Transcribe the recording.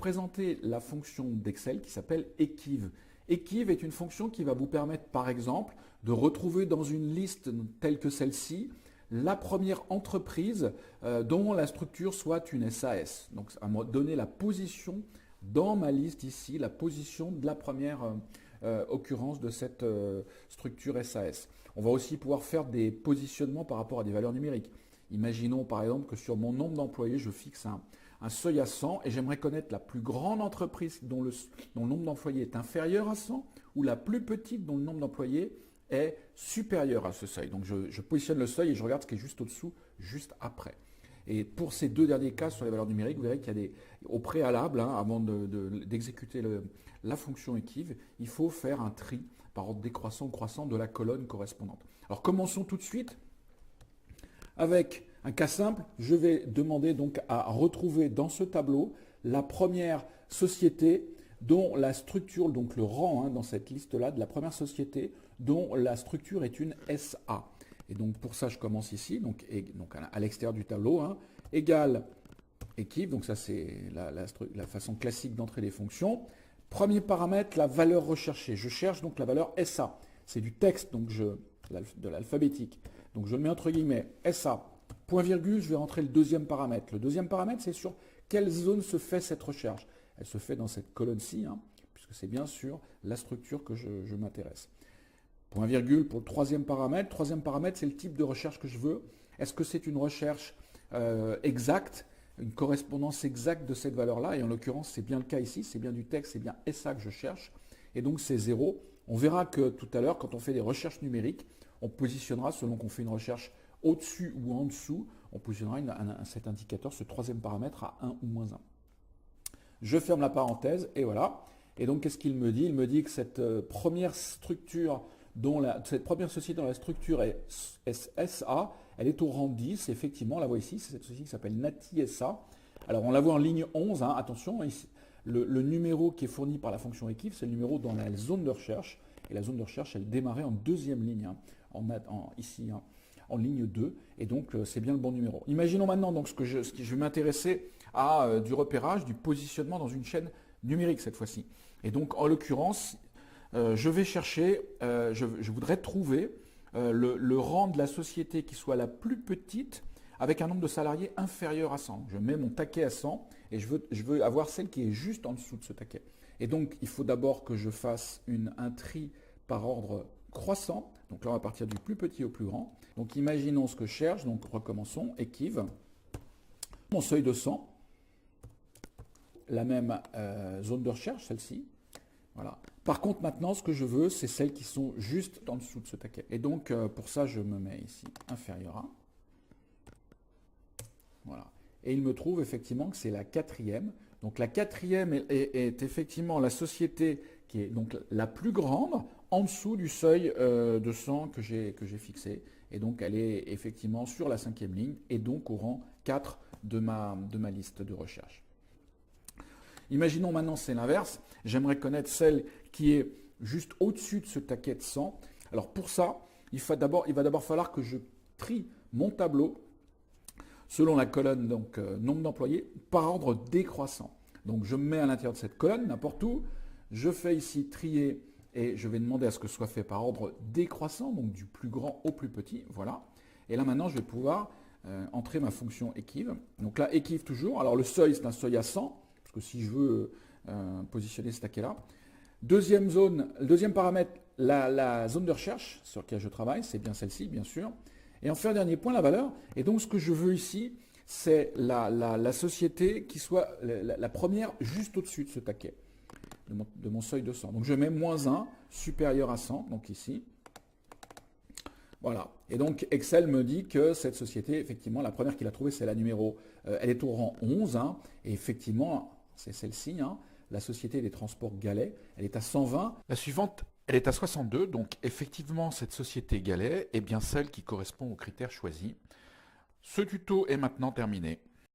présenter la fonction d'Excel qui s'appelle Equiv. Equiv est une fonction qui va vous permettre, par exemple, de retrouver dans une liste telle que celle-ci, la première entreprise dont la structure soit une SAS. Donc, à me donner la position dans ma liste ici, la position de la première occurrence de cette structure SAS. On va aussi pouvoir faire des positionnements par rapport à des valeurs numériques. Imaginons par exemple que sur mon nombre d'employés, je fixe un seuil à 100 et j'aimerais connaître la plus grande entreprise dont le nombre d'employés est inférieur à 100 ou la plus petite dont le nombre d'employés est supérieur à ce seuil. Donc je positionne le seuil et je regarde ce qui est juste au-dessous, juste après. Et pour ces deux derniers cas sur les valeurs numériques, vous verrez qu'il y a au préalable, avant d'exécuter la fonction Equiv, il faut faire un tri par ordre décroissant ou croissant de la colonne correspondante. Alors commençons tout de suite avec un cas simple. Je vais demander donc à retrouver dans ce tableau la première société dont la structure, donc le rang dans cette liste-là, de la première société dont la structure est une SA. Et donc pour ça, je commence ici, donc à l'extérieur du tableau, égale Equiv, donc ça c'est la façon classique d'entrer les fonctions. Premier paramètre, la valeur recherchée. Je cherche donc la valeur SA. C'est du texte, donc de l'alphabétique. Donc je le mets entre guillemets SA, point virgule, je vais rentrer le deuxième paramètre. Le deuxième paramètre, c'est sur quelle zone se fait cette recherche. Elle se fait dans cette colonne-ci, puisque c'est bien sûr la structure que je m'intéresse. Point virgule pour le troisième paramètre. Troisième paramètre, c'est le type de recherche que je veux. Est-ce que c'est une recherche exacte, une correspondance exacte de cette valeur-là? Et en l'occurrence, c'est bien le cas ici, c'est bien du texte, c'est bien SA que je cherche. Et donc c'est 0. On verra que tout à l'heure, quand on fait des recherches numériques, on positionnera, selon qu'on fait une recherche au-dessus ou en dessous, on positionnera cet indicateur, ce troisième paramètre à 1 ou moins 1. Je ferme la parenthèse et voilà. Et donc, qu'est-ce qu'il me dit? Il me dit que cette première structure, cette première société dont la structure est SA, elle est au rang 10. Effectivement, on la voit ici, c'est cette société qui s'appelle Nati SA. Alors, on la voit en ligne 11. Attention, ici, le numéro qui est fourni par la fonction Equiv, c'est le numéro dans la zone de recherche. Et la zone de recherche, elle démarrait en deuxième ligne, ici, en ligne 2. Et donc, c'est bien le bon numéro. Imaginons maintenant donc, je vais m'intéresser à du repérage, du positionnement dans une chaîne numérique cette fois-ci. Et donc, en l'occurrence, je vais chercher, je voudrais trouver le rang de la société qui soit la plus petite avec un nombre de salariés inférieur à 100. Je mets mon taquet à 100 et je veux avoir celle qui est juste en dessous de ce taquet. Et donc, il faut d'abord que je fasse un tri par ordre croissant. Donc là, on va partir du plus petit au plus grand. Donc, imaginons ce que je cherche. Donc, recommençons. Equiv. Mon seuil de 100. La même zone de recherche, celle-ci. Voilà. Par contre, maintenant, ce que je veux, c'est celles qui sont juste en dessous de ce taquet. Et donc, pour ça, je me mets ici inférieur à. Voilà. Et il me trouve effectivement que c'est la quatrième. Donc la quatrième est effectivement la société qui est donc la plus grande en dessous du seuil de 100 que j'ai fixé. Et donc elle est effectivement sur la cinquième ligne et donc au rang 4 de ma liste de recherche. Imaginons maintenant c'est l'inverse. J'aimerais connaître celle qui est juste au-dessus de ce taquet de 100. Alors pour ça, il va d'abord falloir que je trie mon tableau selon la colonne donc nombre d'employés par ordre décroissant. Donc je me mets à l'intérieur de cette colonne, n'importe où. Je fais ici trier et je vais demander à ce que ce soit fait par ordre décroissant, donc du plus grand au plus petit. Voilà. Et là maintenant, je vais pouvoir entrer ma fonction Equiv. Donc là, Equiv toujours. Alors le seuil, c'est un seuil à 100, parce que si je veux positionner ce taquet-là. Deuxième zone, le deuxième paramètre, la zone de recherche sur laquelle je travaille, c'est bien celle-ci, bien sûr. Et enfin, dernier point, la valeur. Et donc, ce que je veux ici, c'est la société qui soit la première juste au-dessus de ce taquet, de mon seuil de 100. Donc, je mets moins 1 supérieur à 100, donc ici. Voilà. Et donc, Excel me dit que cette société, effectivement, la première qu'il a trouvée, c'est la numéro, elle est au rang 11. Et effectivement, c'est celle-ci, la Société des Transports Galais, elle est à 120. La suivante, elle est à 62, donc effectivement cette société Galais est bien celle qui correspond aux critères choisis. Ce tuto est maintenant terminé.